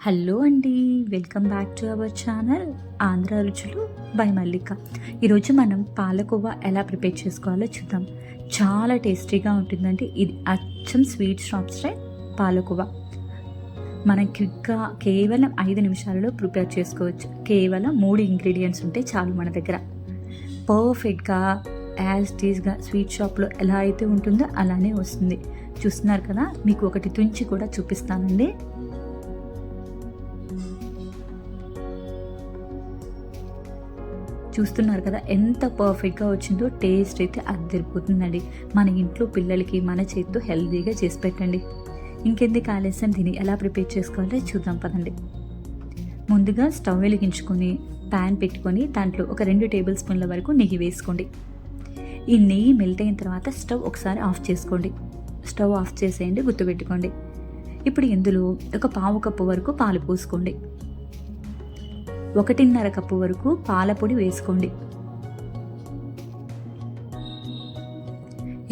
Hello అండి, welcome back to our channel Andhra రుచులు by మల్లిక. ఈరోజు మనం పాలకోవా ఎలా ప్రిపేర్ చేసుకోవాలో చూద్దాం. చాలా టేస్టీగా ఉంటుందండి. ఇది అచ్చం స్వీట్ షాప్ స్టైల్ పాలకోవా. మనం క్విక్గా కేవలం 5 నిమిషాలలో ప్రిపేర్ చేసుకోవచ్చు. కేవలం 3 ఇంగ్రీడియంట్స్ ఉంటే చాలు మన దగ్గర. పర్ఫెక్ట్గా యాజ్ టీజ్గా స్వీట్ షాప్లో ఎలా అయితే ఉంటుందో అలానే వస్తుంది. చూస్తున్నారు కదా, మీకు ఒకటి తుంచి కూడా చూపిస్తానండి. చూస్తున్నారు కదా ఎంత పర్ఫెక్ట్గా వచ్చిందో. టేస్ట్ అయితే అదిరిపోతుందండి. మన ఇంట్లో పిల్లలకి మన చేతితో హెల్తీగా చేసి పెట్టండి. ఇంకెందుకు ఆలస్యం, దీన్ని ఎలా ప్రిపేర్ చేసుకోవాలో చూద్దాం పదండి. ముందుగా స్టవ్ వెలిగించుకొని ప్యాన్ పెట్టుకొని దాంట్లో ఒక 2 టేబుల్ స్పూన్ల వరకు నెయ్యి వేసుకోండి. ఈ నెయ్యి మెల్ట్ అయిన తర్వాత స్టవ్ ఒకసారి ఆఫ్ చేసుకోండి. స్టవ్ ఆఫ్ చేసేయండి, గుర్తుపెట్టుకోండి. ఇప్పుడు ఇందులో ఒక 1/2 కప్పు వరకు పాలు పోసుకోండి. 1.5 కప్పు వరకు పాల పొడి వేసుకోండి.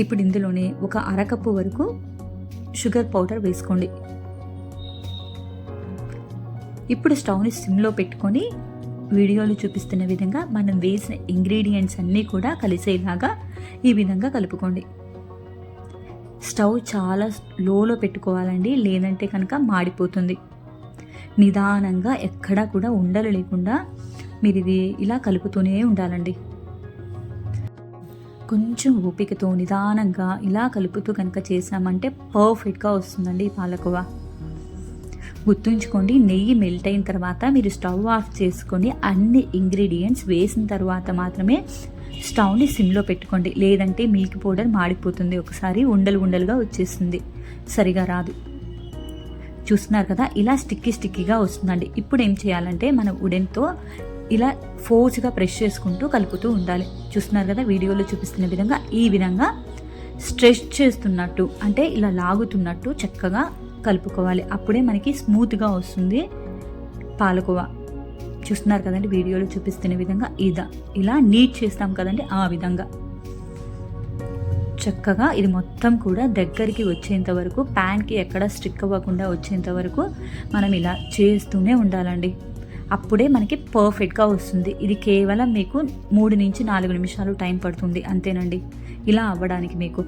ఇప్పుడు ఇందులోనే ఒక 1/2 కప్పు వరకు షుగర్ పౌడర్ వేసుకోండి. ఇప్పుడు స్టవ్ని సిమ్లో పెట్టుకొని వీడియోలో చూపిస్తున్న విధంగా మనం వేసిన ఇంగ్రీడియంట్స్ అన్నీ కూడా కలిసేలాగా ఈ విధంగా కలుపుకోండి. స్టవ్ చాలా లోలో పెట్టుకోవాలండి, లేదంటే కనుక మాడిపోతుంది. నిదానంగా ఎక్కడా కూడా ఉండలు లేకుండా మీరు ఇది ఇలా కలుపుతూనే ఉండాలండి. కొంచెం ఓపికతో నిదానంగా ఇలా కలుపుతూ కనుక చేసామంటే పర్ఫెక్ట్గా వస్తుందండి ఈ పాలకోవా. గుర్తుంచుకోండి, నెయ్యి మెల్ట్ అయిన తర్వాత మీరు స్టవ్ ఆఫ్ చేసుకొని అన్ని ఇంగ్రీడియంట్స్ వేసిన తర్వాత మాత్రమే స్టవ్ని సిమ్లో పెట్టుకోండి. లేదంటే మిల్క్ పౌడర్ మాడిపోతుంది, ఒకసారి ఉండలుగా వచ్చేస్తుంది, సరిగా రాదు. చూస్తున్నారు కదా, ఇలా స్టిక్కీగా వస్తుందండి. ఇప్పుడు ఏం చేయాలంటే మనం ఉడెన్తో ఇలా ఫోర్స్గా ప్రెస్ చేసుకుంటూ కలుపుతూ ఉండాలి. చూస్తున్నారు కదా, వీడియోలో చూపిస్తున్న విధంగా ఈ విధంగా స్ట్రెచ్ చేస్తున్నట్టు, అంటే ఇలా లాగుతున్నట్టు చక్కగా కలుపుకోవాలి. అప్పుడే మనకి స్మూత్గా వస్తుంది పాలకోవా. చూస్తున్నారు కదండి, వీడియోలో చూపిస్తున్న విధంగా ఇలా నీట్ చేస్తాం కదండి, ఆ విధంగా చక్కగా ఇది మొత్తం కూడా దగ్గరికి వచ్చేంత వరకు, ప్యాన్కి ఎక్కడ స్టిక్ అవ్వకుండా వచ్చేంత వరకు మనం ఇలా చేస్తూనే ఉండాలండి. అప్పుడే మనకి పర్ఫెక్ట్గా వస్తుంది. ఇది కేవలం మీకు 3 నుంచి 4 నిమిషాలు టైం పడుతుంది, అంతేనండి ఇలా అవ్వడానికి. మీకు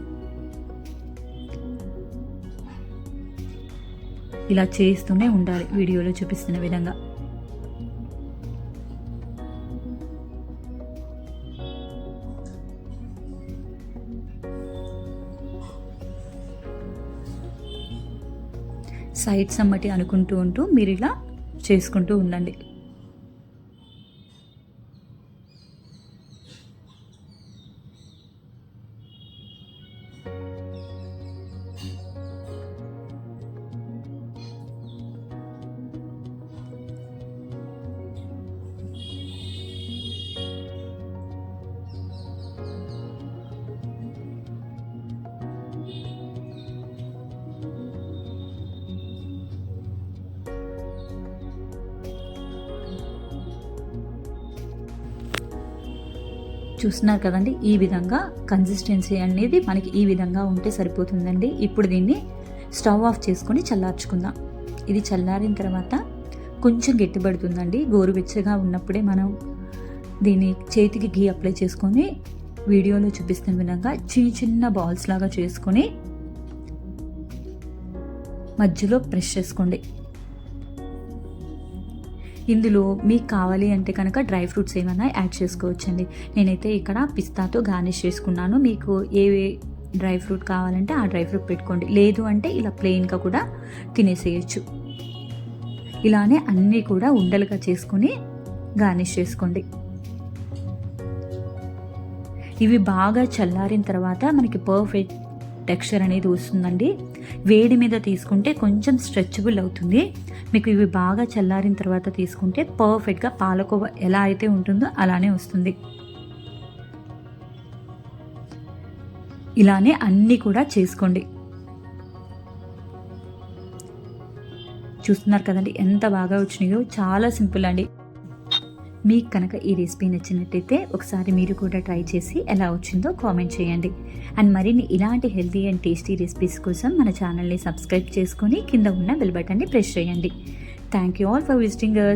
ఇలా చేస్తూనే ఉండాలి వీడియోలో చూపిస్తున్న విధంగా. సైడ్స్ అమ్మటి అనుకుంటూ మీరు ఇలా చేసుకుంటూ ఉండండి. చూస్తున్నారు కదండి, ఈ విధంగా కన్సిస్టెన్సీ అనేది మనకి ఈ విధంగా ఉంటే సరిపోతుందండి. ఇప్పుడు దీన్ని స్టవ్ ఆఫ్ చేసుకొని చల్లార్చుకుందాం. ఇది చల్లారిన తర్వాత కొంచెం గట్టిపడుతుందండి. గోరువెచ్చగా ఉన్నప్పుడే మనం దీన్ని చేతికి గీ అప్లై చేసుకొని వీడియోలో చూపిస్తున్న విధంగా చిన్న బాల్స్ లాగా చేసుకొని మధ్యలో ప్రెస్ చేసుకోండి. ఇందులో మీకు కావాలి అంటే కనుక డ్రై ఫ్రూట్స్ ఏమైనా యాడ్ చేసుకోవచ్చండి. నేనైతే ఇక్కడ పిస్తాతో గార్నిష్ చేసుకున్నాను. మీకు ఏ డ్రై ఫ్రూట్ కావాలంటే ఆ డ్రై ఫ్రూట్ పెట్టుకోండి, లేదు అంటే ఇలా ప్లెయిన్గా కూడా తినేసేయచ్చు. ఇలానే అన్నీ కూడా ఉండలుగా చేసుకొని గార్నిష్ చేసుకోండి. ఇవి బాగా చల్లారిన తర్వాత మనకి పర్ఫెక్ట్ టెక్స్చర్ అనేది వస్తుందండి. వేడి మీద తీసుకుంటే కొంచెం స్ట్రెచబుల్ అవుతుంది. మీకు ఇవి బాగా చల్లారిన తర్వాత తీసుకుంటే పర్ఫెక్ట్గా పాలకోవా ఎలా అయితే ఉంటుందో అలానే వస్తుంది. ఇలానే అన్నీ కూడా చేసుకోండి. చూస్తున్నారు కదండి ఎంత బాగా వచ్చినాయో. చాలా సింపుల్ అండి. మీకు కనుక ఈ రెసిపీ నచ్చినట్టయితే ఒకసారి మీరు కూడా ట్రై చేసి ఎలా వచ్చిందో కామెంట్ చేయండి. అండ్ మరిన్ని ఇలాంటి హెల్తీ అండ్ టేస్టీ రెసిపీస్ కోసం మన ఛానల్ని సబ్స్క్రైబ్ చేసుకొని కింద ఉన్న బెల్ బటన్ని ప్రెస్ చేయండి. Thank you all for visiting us.